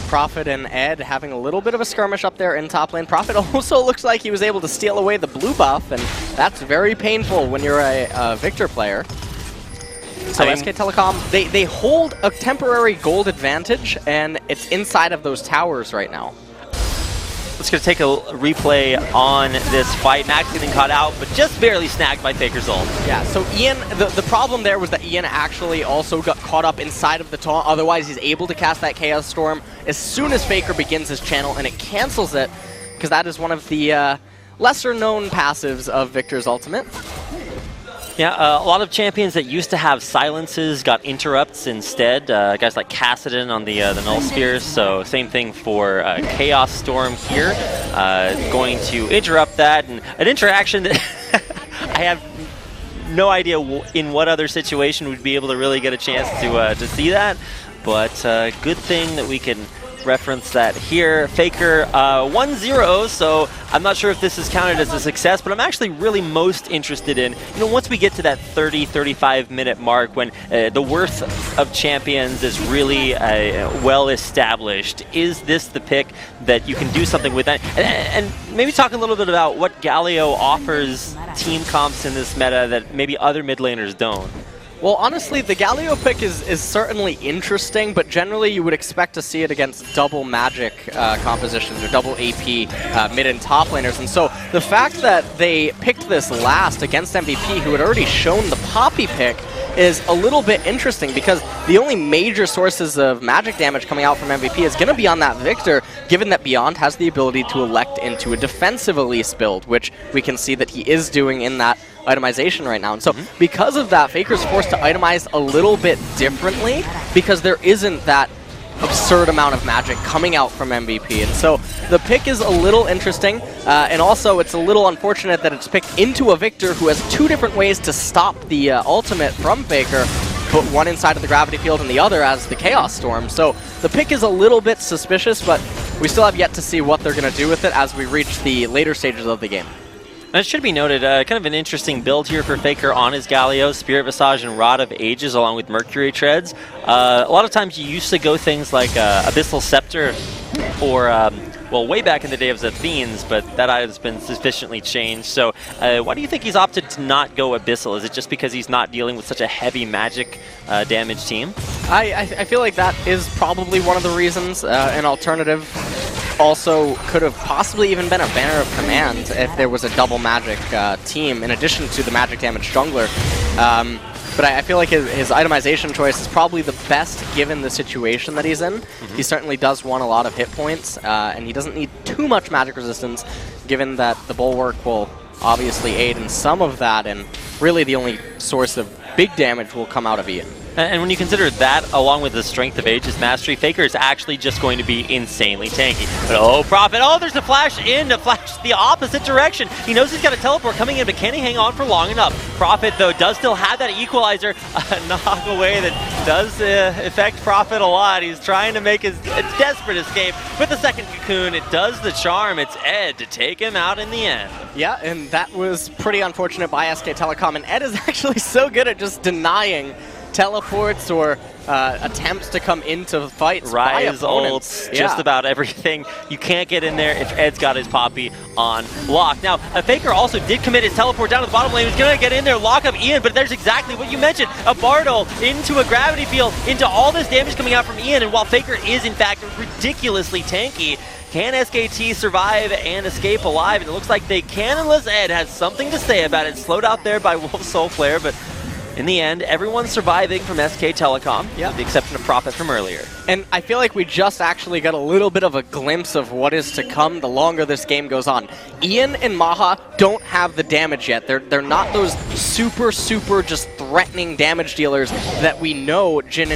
Prophet and Ed having a little bit of a skirmish up there in top lane. Prophet also looks like he was able to steal away the blue buff, and that's very painful when you're a Victor player. So SK Telecom, they hold a temporary gold advantage, and it's inside of those towers right now. Let's go take a replay on this fight. Max getting caught out, but just barely snagged by Faker's ult. Yeah, so Ian, the problem there was that Ian actually also got caught up inside of the taunt. Otherwise, he's able to cast that Chaos Storm as soon as Faker begins his channel, and it cancels it, because that is one of the lesser-known passives of Victor's ultimate. Yeah, a lot of champions that used to have silences got interrupts instead. Guys like Kassadin on the Null Spheres, so same thing for Chaos Storm here. Going to interrupt that, and an interaction that I have no idea in what other situation we'd be able to really get a chance to see that, but good thing that we can reference that here. Faker 1-0, so I'm not sure if this is counted as a success, but I'm actually really most interested in, once we get to that 30-35 minute mark when the worth of champions is really well established, is this the pick that you can do something with that? And maybe talk a little bit about what Galio offers team comps in this meta that maybe other mid laners don't. Well, honestly, the Galio pick is certainly interesting, but generally you would expect to see it against double magic compositions or double AP mid and top laners. And so the fact that they picked this last against MVP, who had already shown the Poppy pick, is a little bit interesting, because the only major sources of magic damage coming out from MVP is going to be on that Victor, given that Beyond has the ability to elect into a defensive Elise build, which we can see that he is doing in that itemization right now. And so because of that, Faker's forced to itemize a little bit differently, because there isn't that absurd amount of magic coming out from MVP. And so the pick is a little interesting, and also it's a little unfortunate that it's picked into a Victor who has two different ways to stop the ultimate from Faker, put one inside of the gravity field and the other as the Chaos Storm. So the pick is a little bit suspicious, but we still have yet to see what they're going to do with it as we reach the later stages of the game. And it should be noted, kind of an interesting build here for Faker on his Galio, Spirit Visage and Rod of Ages along with Mercury Treads. A lot of times you used to go things like Abyssal Scepter or, well, way back in the day it was Athenes, but that has been sufficiently changed. So why do you think he's opted to not go Abyssal? Is it just because he's not dealing with such a heavy magic damage team? I feel like that is probably one of the reasons. An alternative also could have possibly even been a Banner of Command if there was a double magic team in addition to the magic damage jungler. But I feel like his itemization choice is probably the best given the situation that he's in. He certainly does want a lot of hit points, and he doesn't need too much magic resistance, given that the Bulwark will obviously aid in some of that, and really the only source of big damage will come out of Ian. And when you consider that, along with the strength of Aegis Mastery, Faker is actually just going to be insanely tanky. But oh, Prophet, oh, there's a flash in to flash the opposite direction. He knows he's got a teleport coming in, but can he hang on for long enough? Prophet, though, does still have that equalizer, knock away that does affect Prophet a lot. He's trying to make his desperate escape with the second cocoon. It does the charm. It's Ed to take him out in the end. Yeah, and that was pretty unfortunate by SK Telecom, and Ed is actually so good at just denying teleports or attempts to come into fights by Rise opponents. ults, just about everything. You can't get in there if Ed's got his Poppy on lock. Now, Faker also did commit his teleport down to the bottom lane. He's going to get in there, lock up Ian, but there's exactly what you mentioned. A Bardol into a gravity field, into all this damage coming out from Ian, and while Faker is, in fact, ridiculously tanky, can SKT survive and escape alive? And it looks like they can, unless Ed has something to say about it. Slowed out there by Wolf Soul Flare, but in the end, everyone's surviving from SK Telecom, with the exception of Prophet from earlier. And I feel like we just actually got a little bit of a glimpse of what is to come the longer this game goes on. Ian and Maha don't have the damage yet. They're not those super just threatening damage dealers that we know Jhin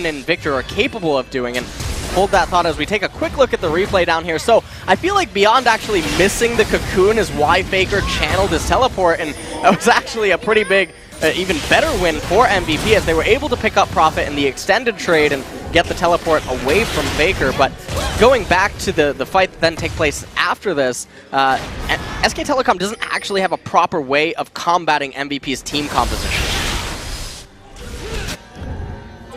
and Victor are capable of doing. And hold that thought as we take a quick look at the replay down here. So I feel like Beyond actually missing the cocoon is why Faker channeled his teleport, and that was actually a pretty big, even better win for MVP, as they were able to pick up Prophet in the extended trade and get the teleport away from Faker. But going back to the fight that then take place after this, SK Telecom doesn't actually have a proper way of combating MVP's team composition.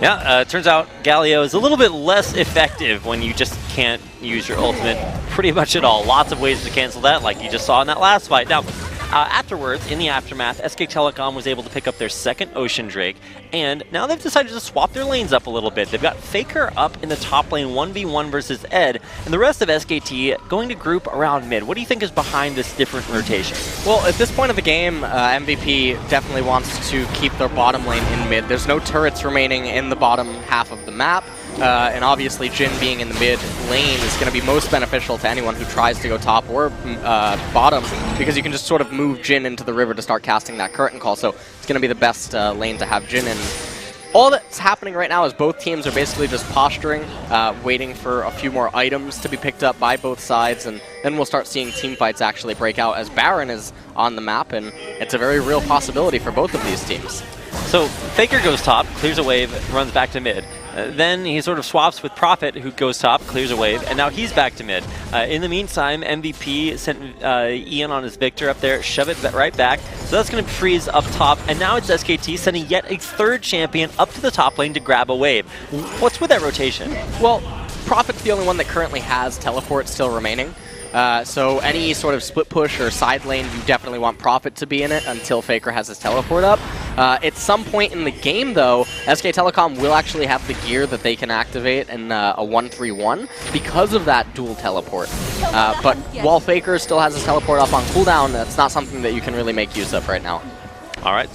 Yeah, it turns out Galio is a little bit less effective when you just can't use your ultimate pretty much at all. Lots of ways to cancel that, like you just saw in that last fight. Now, afterwards, in the aftermath, SK Telecom was able to pick up their second Ocean Drake, and now they've decided to swap their lanes up a little bit. They've got Faker up in the top lane, 1v1 versus Ed, and the rest of SKT going to group around mid. What do you think is behind this different rotation? Well, at this point of the game, MVP definitely wants to keep their bottom lane in mid. There's no turrets remaining in the bottom half of the map. And obviously Jhin being in the mid lane is going to be most beneficial to anyone who tries to go top or bottom, because you can just sort of move Jhin into the river to start casting that curtain call. So it's going to be the best lane to have Jhin in. All that's happening right now is both teams are basically just posturing, waiting for a few more items to be picked up by both sides, and then we'll start seeing team fights actually break out as Baron is on the map, and it's a very real possibility for both of these teams. So Faker goes top, clears a wave, runs back to mid. Then he sort of swaps with Prophet, who goes top, clears a wave, and now he's back to mid. In the meantime, MVP sent Ian on his Victor up there, shove it right back. So that's going to freeze up top, and now it's SKT sending yet a third champion up to the top lane to grab a wave. What's with that rotation? Well, Prophet's the only one that currently has teleport still remaining. So any sort of split push or side lane, you definitely want Prophet to be in it until Faker has his teleport up. At some point in the game, though, SK Telecom will actually have the gear that they can activate in a 1-3-1 because of that dual teleport. But while Faker still has his teleport up on cooldown, that's not something that you can really make use of right now. All right.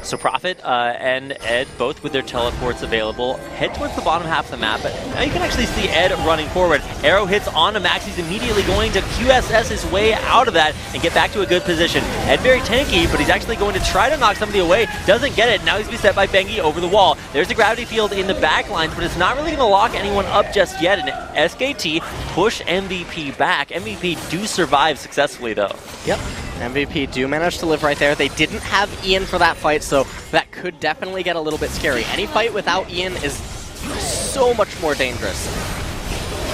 So Prophet and Ed, both with their teleports available, head towards the bottom half of the map. But now you can actually see Ed running forward. Arrow hits onto Max. He's immediately going to QSS his way out of that and get back to a good position. Ed very tanky, but he's actually going to try to knock somebody away. Doesn't get it. Now he's beset by Bengi over the wall. There's a gravity field in the back lines, but it's not really going to lock anyone up just yet. And SKT push MVP back. MVP do survive successfully, though. Yep. MVP do manage to live right there. They didn't have Ian for that fight, so that could definitely get a little bit scary. Any fight without Ian is so much more dangerous.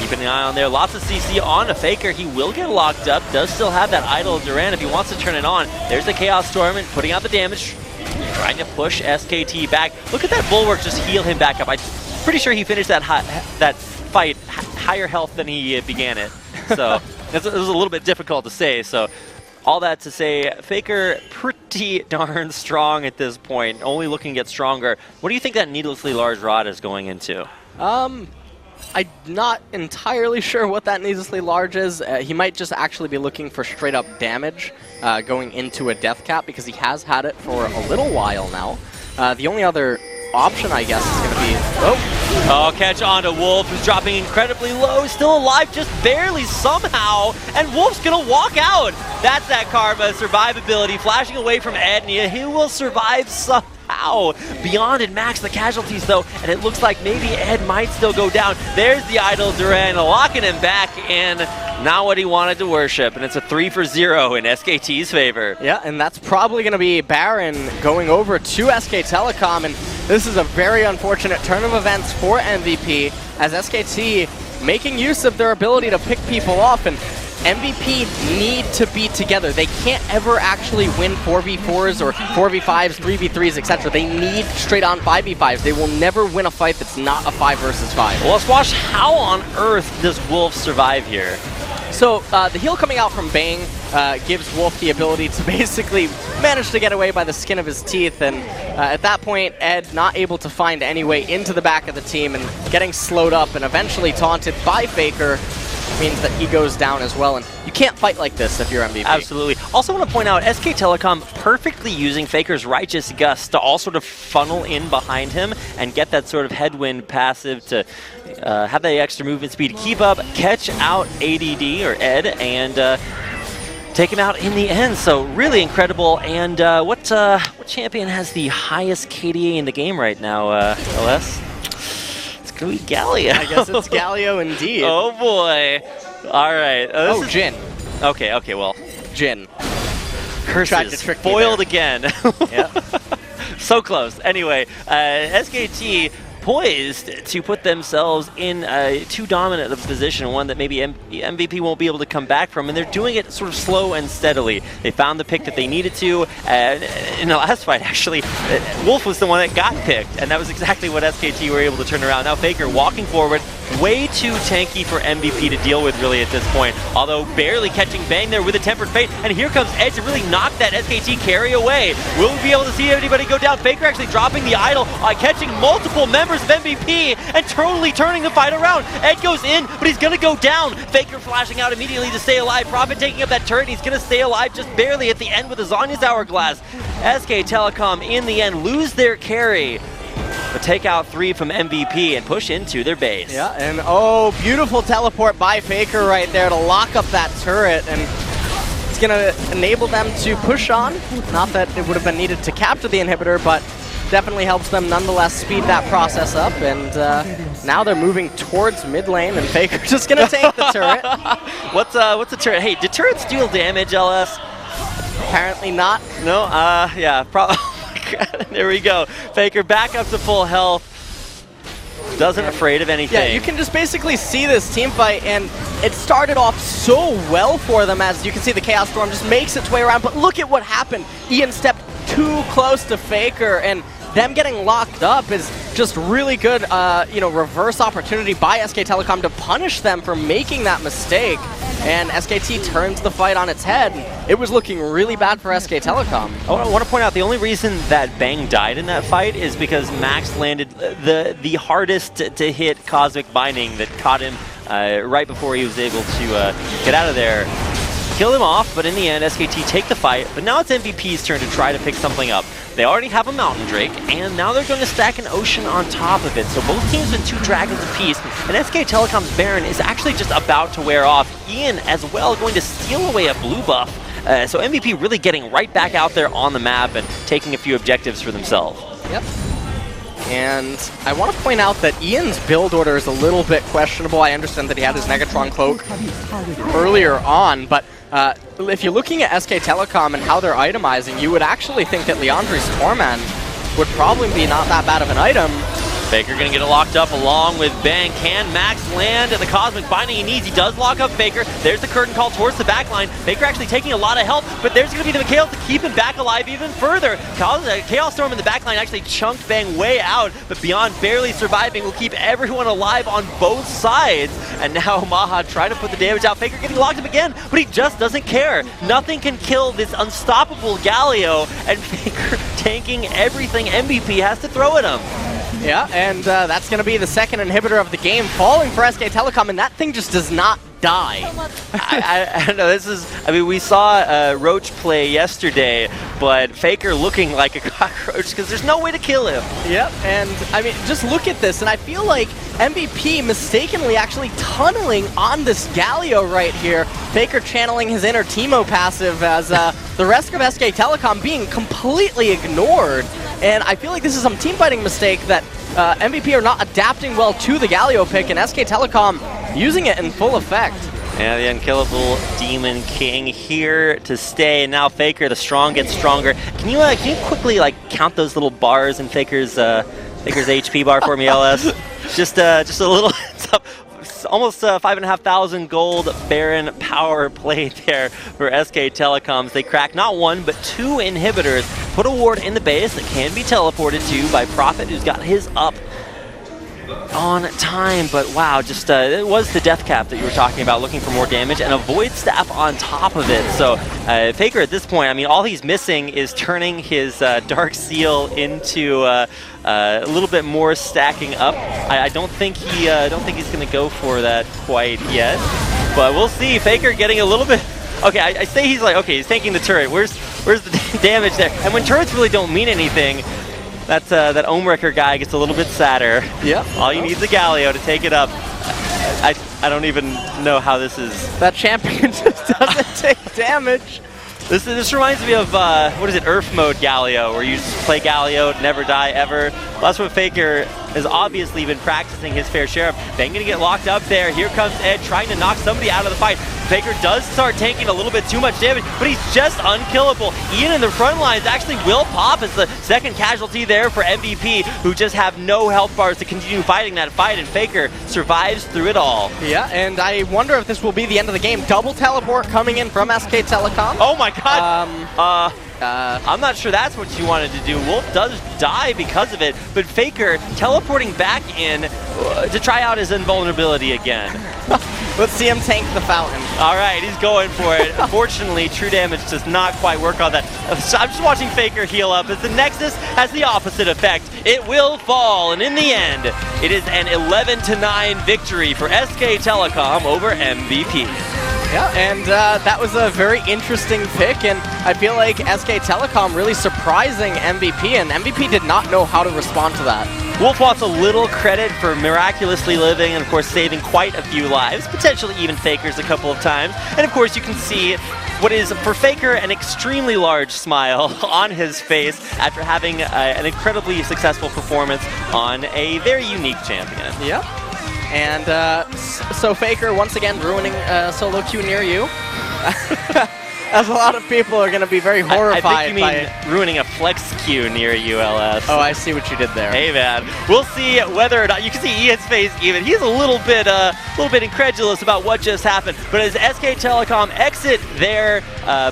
Keeping an eye on there. Lots of CC on a Faker. He will get locked up. Does still have that idol of Duran if he wants to turn it on. There's the Chaos Storm and putting out the damage. Trying to push SKT back. Look at that Bulwark just heal him back up. I'm pretty sure he finished that fight higher health than he began it. So it was a little bit difficult to say. So all that to say, Faker pretty darn strong at this point, only looking to get stronger. What do you think that needlessly large rod is going into? I'm not entirely sure what that needlessly large is. He might just actually be looking for straight up damage going into a death cap, because he has had it for a little while now. The only other option, I guess, is going to be... Oh, catch onto Wolf, who's dropping incredibly low, still alive just barely somehow, and Wolf's going to walk out. That's that Karma survivability, flashing away from Ed, and he will survive somehow. Beyond and Max the casualties, though, and it looks like maybe Ed might still go down. There's the idol Duran, locking him back in. Not what he wanted to worship, and it's a 3-for-0 in SKT's favor. Yeah, and that's probably going to be Baron going over to SK Telecom, and this is a very unfortunate turn of events for MVP, as SKT making use of their ability to pick people off, and MVP need to be together. They can't ever actually win 4v4s or 4v5s, 3v3s, etc. They need straight-on 5v5s. They will never win a fight that's not a 5 versus 5. Well, let's watch how on earth does Wolf survive here. So the heal coming out from Bang gives Wolf the ability to basically manage to get away by the skin of his teeth, and at that point, Ed not able to find any way into the back of the team and getting slowed up and eventually taunted by Faker means that he goes down as well, and you can't fight like this if you're MVP. Absolutely. Also want to point out, SK Telecom perfectly using Faker's Righteous Gust to all sort of funnel in behind him and get that sort of headwind passive to have that extra movement speed, keep up, catch out ADD or Ed, and take him out in the end. So really incredible. And what champion has the highest KDA in the game right now, LS? It's going to be Galio. I guess it's Galio indeed. Oh boy. All right. Jhin. Okay, well. Jhin. Curses. Tried to trick me foiled there. again. Yeah. So close. Anyway, SKT poised to put themselves in too dominant of a position, one that maybe MVP won't be able to come back from, and they're doing it sort of slow and steadily. They found the pick that they needed to. In the last fight, actually, Wolf was the one that got picked, and that was exactly what SKT were able to turn around. Now Faker walking forward, way too tanky for MVP to deal with really at this point, although barely catching Bang there with a Tempered Fate, and here comes Edge to really knock that SKT carry away. Will we be able to see anybody go down? Faker actually dropping the idol, catching multiple members of MVP and totally turning the fight around. Ed goes in, but he's gonna go down. Faker flashing out immediately to stay alive. Prophet taking up that turret, he's gonna stay alive just barely at the end with a Zanya's Hourglass. SK Telecom in the end lose their carry, but take out 3 from MVP and push into their base. Yeah, and oh, beautiful teleport by Faker right there to lock up that turret, and it's going to enable them to push on. Not that it would have been needed to capture the inhibitor, but definitely helps them nonetheless speed that process up, and now they're moving towards mid lane, and Faker's just going to take the turret. What's the turret? Hey, did turrets deal damage, LS? Apparently not. No, yeah, probably. There we go. Faker back up to full health. Doesn't afraid of anything. Yeah, you can just basically see this team fight, and it started off so well for them. As you can see, the Chaos Storm just makes its way around, but look at what happened. Ian stepped too close to Faker, and them getting locked up is just really good, reverse opportunity by SK Telecom to punish them for making that mistake. And SKT turns the fight on its head. It was looking really bad for SK Telecom. I want to point out the only reason that Bang died in that fight is because Max landed the hardest to hit Cosmic Binding that caught him right before he was able to get out of there. Kill him off, but in the end, SKT take the fight. But now it's MVP's turn to try to pick something up. They already have a Mountain Drake, and now they're going to stack an Ocean on top of it. So both teams with 2 dragons apiece, and SK Telecom's Baron is actually just about to wear off. Ian, as well, going to steal away a blue buff. So MVP really getting right back out there on the map and taking a few objectives for themselves. Yep. And I want to point out that Ian's build order is a little bit questionable. I understand that he had his Negatron Cloak earlier on, but if you're looking at SK Telecom and how they're itemizing, you would actually think that Leandri's Torment would probably be not that bad of an item. Faker gonna get it locked up along with Bang. Can Max land at the Cosmic Binding he needs? He does lock up Faker. There's the curtain call towards the backline. Faker actually taking a lot of help, but there's gonna be the Mikhail to keep him back alive even further. Chaos Storm in the backline actually chunked Bang way out, but Beyond barely surviving will keep everyone alive on both sides. And now Maha trying to put the damage out. Faker getting locked up again, but he just doesn't care. Nothing can kill this unstoppable Galio, and Faker tanking everything MVP has to throw at him. Yeah, and that's going to be the second inhibitor of the game, falling for SK Telecom, and that thing just does not die. I don't know, we saw Roach play yesterday, but Faker looking like a cockroach because there's no way to kill him. Yep, and I mean, just look at this, and I feel like MVP mistakenly actually tunneling on this Galio right here. Faker channeling his inner Teemo passive as the rest of SK Telecom being completely ignored. And I feel like this is some team fighting mistake that MVP are not adapting well to the Galio pick, and SK Telecom using it in full effect. Yeah, the unkillable Demon King here to stay, and now Faker, the strong, gets stronger. Can you quickly count those little bars in Faker's HP bar for me, LS? just a little. Almost 5,500 gold Baron power play there for SK Telecoms. They crack not 1 but 2 inhibitors, put a ward in the base that can be teleported to by Prophet, who's got his up on time. But wow, just it was the death cap that you were talking about, looking for more damage, and a void staff on top of it. So Faker at this point, I mean, all he's missing is turning his Dark Seal into a little bit more stacking up. I don't think he's going to go for that quite yet, but we'll see. Faker getting a little bit. Okay, I say he's he's tanking the turret. Where's the damage there? And when turrets really don't mean anything, that's that Ohmwrecker guy gets a little bit sadder. Yeah. All you need is a Galio to take it up. I don't even know how this is. That champion just doesn't take damage. This reminds me of, what is it, Earth mode Galio, where you just play Galio, never die ever. Well, that's what Faker has obviously been practicing his fair share of. Then gonna get locked up there. Here comes Ed trying to knock somebody out of the fight. Faker does start taking a little bit too much damage, but he's just unkillable. Ian in the front lines actually will pop as the second casualty there for MVP, who just have no health bars to continue fighting that fight, and Faker survives through it all. Yeah, and I wonder if this will be the end of the game. Double teleport coming in from SK Telecom. Oh my god! I'm not sure that's what you wanted to do. Wolf does die because of it, but Faker teleporting back in to try out his invulnerability again. Let's see him tank the fountain. All right, he's going for it. Unfortunately, true damage does not quite work on that. So I'm just watching Faker heal up as the Nexus has the opposite effect. It will fall, and in the end, it is an 11-9 victory for SK Telecom over MVP. Yeah, and that was a very interesting pick, and I feel like SK Telecom really surprising MVP, and MVP did not know how to respond to that. Wolf wants a little credit for miraculously living and, of course, saving quite a few lives, potentially even Faker's a couple of times. And, of course, you can see what is, for Faker, an extremely large smile on his face after having an incredibly successful performance on a very unique champion. Yep. And so Faker, once again, ruining solo queue near you. As a lot of people are going to be very horrified I think you mean ruining a flex queue near ULS. Oh, I see what you did there. Hey, man. We'll see whether or not you can see Ian's face. Even he's a little bit incredulous about what just happened. But as SK Telecom exit their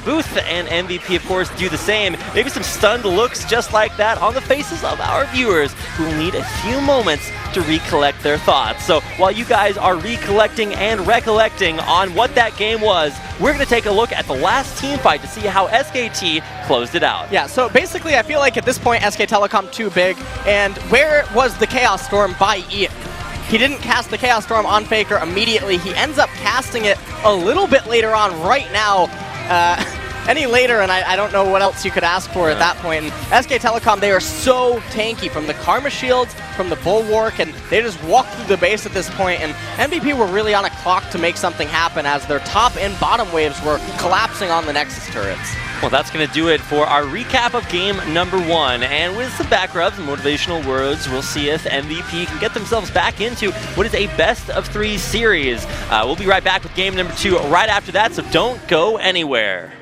booth and MVP, of course, do the same, maybe some stunned looks just like that on the faces of our viewers, who will need a few moments to recollect their thoughts. So while you guys are recollecting and recollecting on what that game was, we're going to take a look at the last team fight to see how SKT closed it out. Yeah, so basically I feel like at this point SK Telecom too big, and where was the Chaos Storm by Ian? He didn't cast the Chaos Storm on Faker immediately. He ends up casting it a little bit later on right now. Any later, and I don't know what else you could ask for at that point. And SK Telecom, they are so tanky from the Karma Shields, from the Bulwark, and they just walk through the base at this point, and MVP were really on a clock to make something happen as their top and bottom waves were collapsing on the Nexus turrets. Well, that's going to do it for our recap of game number 1. And with some back rubs and motivational words, we'll see if MVP can get themselves back into what is a best-of-3 series. We'll be right back with game number 2 right after that, so don't go anywhere.